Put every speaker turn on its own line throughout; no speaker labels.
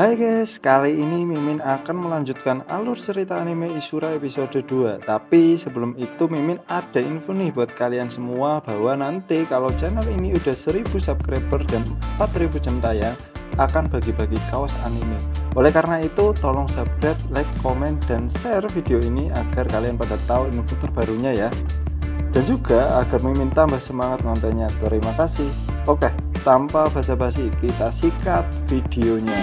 Hai guys, kali ini Mimin akan melanjutkan alur cerita anime Ishura episode 2. Tapi sebelum itu Mimin ada info nih buat kalian semua bahwa nanti kalau channel ini udah 1000 subscriber dan 4000 jam tayang akan bagi-bagi kaos anime. Oleh karena itu tolong subscribe, like, komen, dan share video ini agar kalian pada tahu info terbarunya ya. Dan juga agar Mimin tambah semangat nontonnya. Terima kasih. Oke, tanpa basa-basi kita sikat videonya.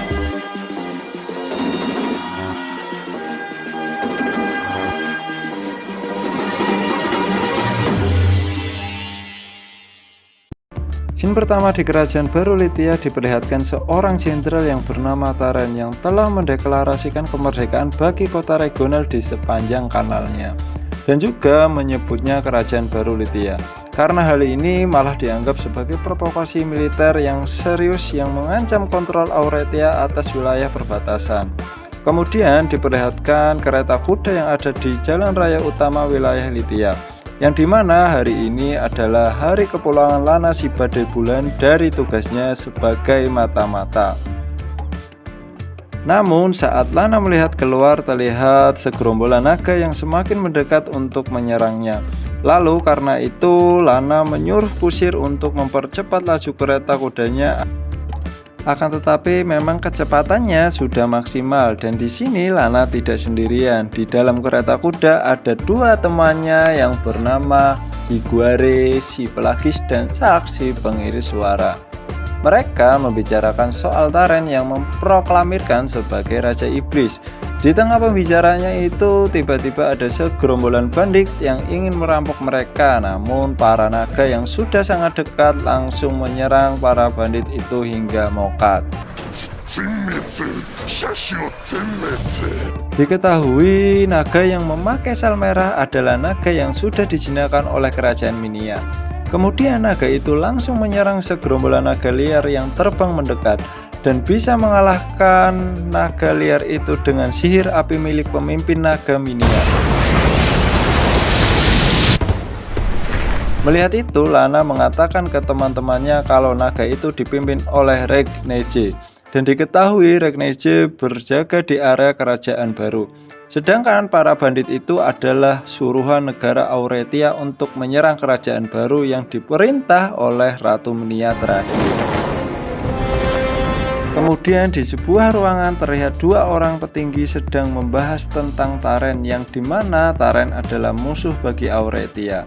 Scene pertama di kerajaan baru Lithia diperlihatkan seorang jenderal yang bernama Taren yang telah mendeklarasikan kemerdekaan bagi kota regional di sepanjang kanalnya dan juga menyebutnya kerajaan baru Lithia. Karena hal ini malah dianggap sebagai provokasi militer yang serius yang mengancam kontrol Auretia atas wilayah perbatasan. Kemudian diperlihatkan kereta kuda yang ada di jalan raya utama wilayah Lithia, yang dimana hari ini adalah hari kepulangan Lana si badai bulan dari tugasnya sebagai mata-mata. Namun saat Lana melihat keluar terlihat segerombolan naga yang semakin mendekat untuk menyerangnya. Lalu karena itu Lana menyuruh kusir untuk mempercepat laju kereta kudanya. Akan tetapi memang kecepatannya sudah maksimal dan di sini Lana tidak sendirian. Di dalam kereta kuda ada dua temannya yang bernama Higuare, si pelagis, dan Sark, si pengiris suara. Mereka membicarakan soal Taren yang memproklamirkan sebagai Raja Iblis. Di tengah pembicaranya itu tiba-tiba ada segerombolan bandit yang ingin merampok mereka. Namun para naga yang sudah sangat dekat langsung menyerang para bandit itu hingga mokat. Diketahui naga yang memakai sal merah adalah naga yang sudah dijinakan oleh kerajaan Minia. Kemudian naga itu langsung menyerang segerombolan naga liar yang terbang mendekat dan bisa mengalahkan naga liar itu dengan sihir api milik pemimpin naga Minia. Melihat itu, Lana mengatakan ke teman-temannya kalau naga itu dipimpin oleh Regneje dan diketahui Regneje berjaga di area kerajaan baru. Sedangkan para bandit itu adalah suruhan negara Auretia untuk menyerang kerajaan baru yang diperintah oleh Ratu Minia terakhir. Kemudian di sebuah ruangan terlihat dua orang petinggi sedang membahas tentang Taren yang dimana Taren adalah musuh bagi Auretia.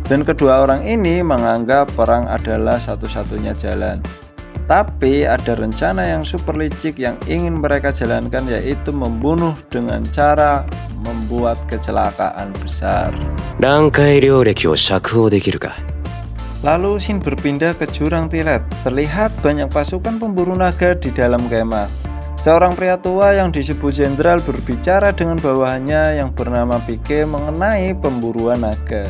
Dan kedua orang ini menganggap perang adalah satu-satunya jalan. Tapi ada rencana yang super licik yang ingin mereka jalankan, yaitu membunuh dengan cara membuat kecelakaan besar. Lalu scene berpindah ke jurang Tilet. Terlihat banyak pasukan pemburu naga di dalam kemah. Seorang pria tua yang disebut jenderal berbicara dengan bawahannya yang bernama Pike mengenai pemburuan naga.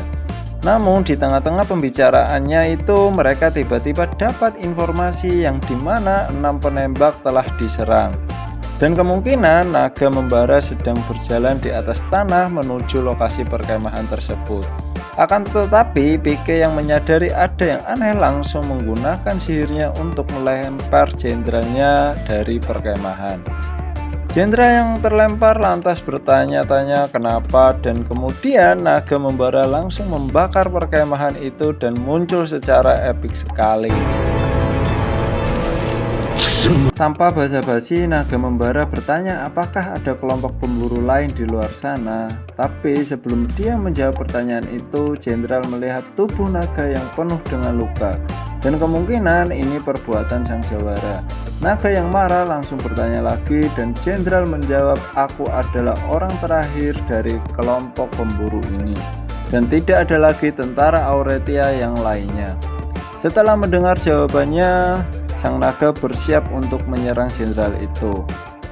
Namun di tengah-tengah pembicaraannya itu mereka tiba-tiba dapat informasi yang dimana 6 penembak telah diserang. Dan kemungkinan naga membara sedang berjalan di atas tanah menuju lokasi perkemahan tersebut. Akan tetapi Pike yang menyadari ada yang aneh langsung menggunakan sihirnya untuk melempar jenderalnya dari perkemahan. Jenderal yang terlempar lantas bertanya-tanya kenapa dan kemudian naga membara langsung membakar perkemahan itu dan muncul secara epik sekali. Tanpa basa-basi, naga membara bertanya apakah ada kelompok pemburu lain di luar sana. Tapi sebelum dia menjawab pertanyaan itu, jenderal melihat tubuh naga yang penuh dengan luka. Dan kemungkinan ini perbuatan sang jawara. Naga yang marah langsung bertanya lagi dan jenderal menjawab, aku adalah orang terakhir dari kelompok pemburu ini. Dan tidak ada lagi tentara Auretia yang lainnya. Setelah mendengar jawabannya, sang naga bersiap untuk menyerang jenderal itu.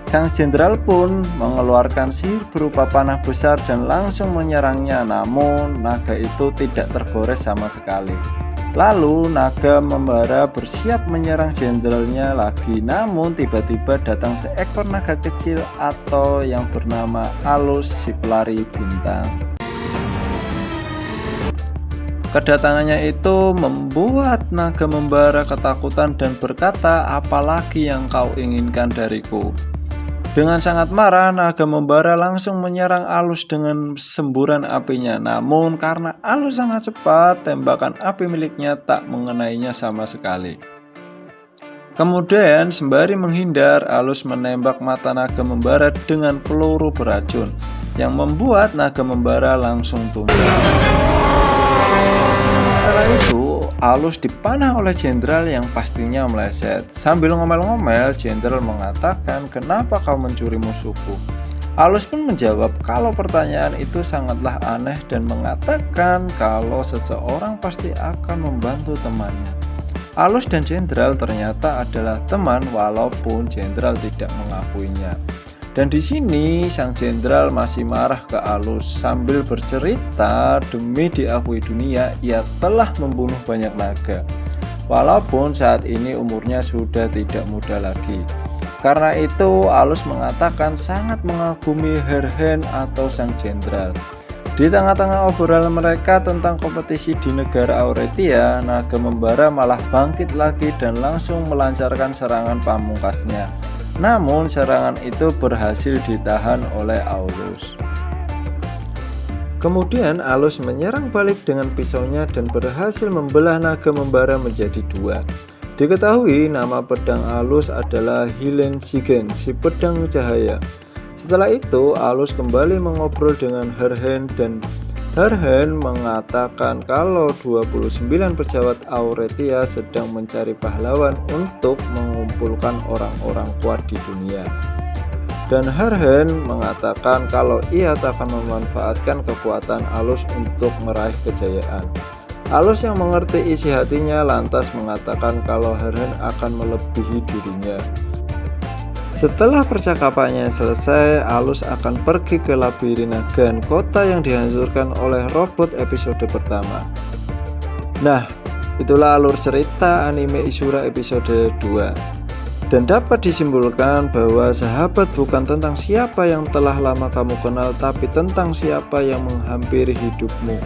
Sang jenderal pun mengeluarkan sihir berupa panah besar dan langsung menyerangnya, namun naga itu tidak tergores sama sekali. Lalu naga membara bersiap menyerang jenderalnya lagi, namun tiba-tiba datang seekor naga kecil atau yang bernama Alus si pelari bintang. Kedatangannya itu membuat naga membara ketakutan dan berkata, "Apalagi yang kau inginkan dariku?" Dengan sangat marah, naga membara langsung menyerang Alus dengan semburan apinya. Namun karena Alus sangat cepat, tembakan api miliknya tak mengenainya sama sekali. Kemudian sembari menghindar, Alus menembak mata naga membara dengan peluru beracun yang membuat naga membara langsung tumbang. Setelah itu, Alus dipanah oleh jenderal yang pastinya meleset. Sambil ngomel-ngomel, jenderal mengatakan, "Kenapa kau mencuri musuhku?" Alus pun menjawab kalau pertanyaan itu sangatlah aneh dan mengatakan kalau seseorang pasti akan membantu temannya. Alus dan jenderal ternyata adalah teman walaupun jenderal tidak mengakuinya. Dan di sini sang jenderal masih marah ke Alus sambil bercerita demi diakui dunia ia telah membunuh banyak naga. Walaupun saat ini umurnya sudah tidak muda lagi. Karena itu Alus mengatakan sangat mengagumi Herhen atau sang jenderal. Di tengah-tengah obrolan mereka tentang kompetisi di negara Auretia, naga membara malah bangkit lagi dan langsung melancarkan serangan pamungkasnya. Namun serangan itu berhasil ditahan oleh Aulus. Kemudian Alus menyerang balik dengan pisaunya dan berhasil membelah naga membara menjadi dua. Diketahui nama pedang Alus adalah Hilensigen, si pedang cahaya. Setelah itu Alus kembali mengobrol dengan Herhen dan Herhen mengatakan kalau 29 pejabat Auretia sedang mencari pahlawan untuk mengumpulkan orang-orang kuat di dunia. Dan Herhen mengatakan kalau ia akan memanfaatkan kekuatan Alus untuk meraih kejayaan. Alus yang mengerti isi hatinya lantas mengatakan kalau Herhen akan melebihi dirinya. Setelah percakapannya selesai, Alus akan pergi ke Labirinagan, kota yang dihancurkan oleh robot episode pertama. Nah, itulah alur cerita anime Isura episode 2. Dan dapat disimpulkan bahwa sahabat bukan tentang siapa yang telah lama kamu kenal, tapi tentang siapa yang menghampiri hidupmu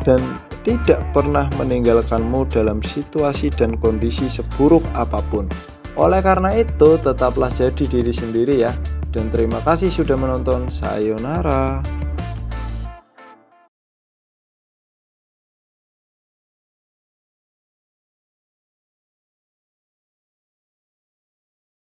dan tidak pernah meninggalkanmu dalam situasi dan kondisi seburuk apapun. Oleh karena itu, tetaplah jadi diri sendiri ya. Dan terima kasih sudah menonton. Sayonara.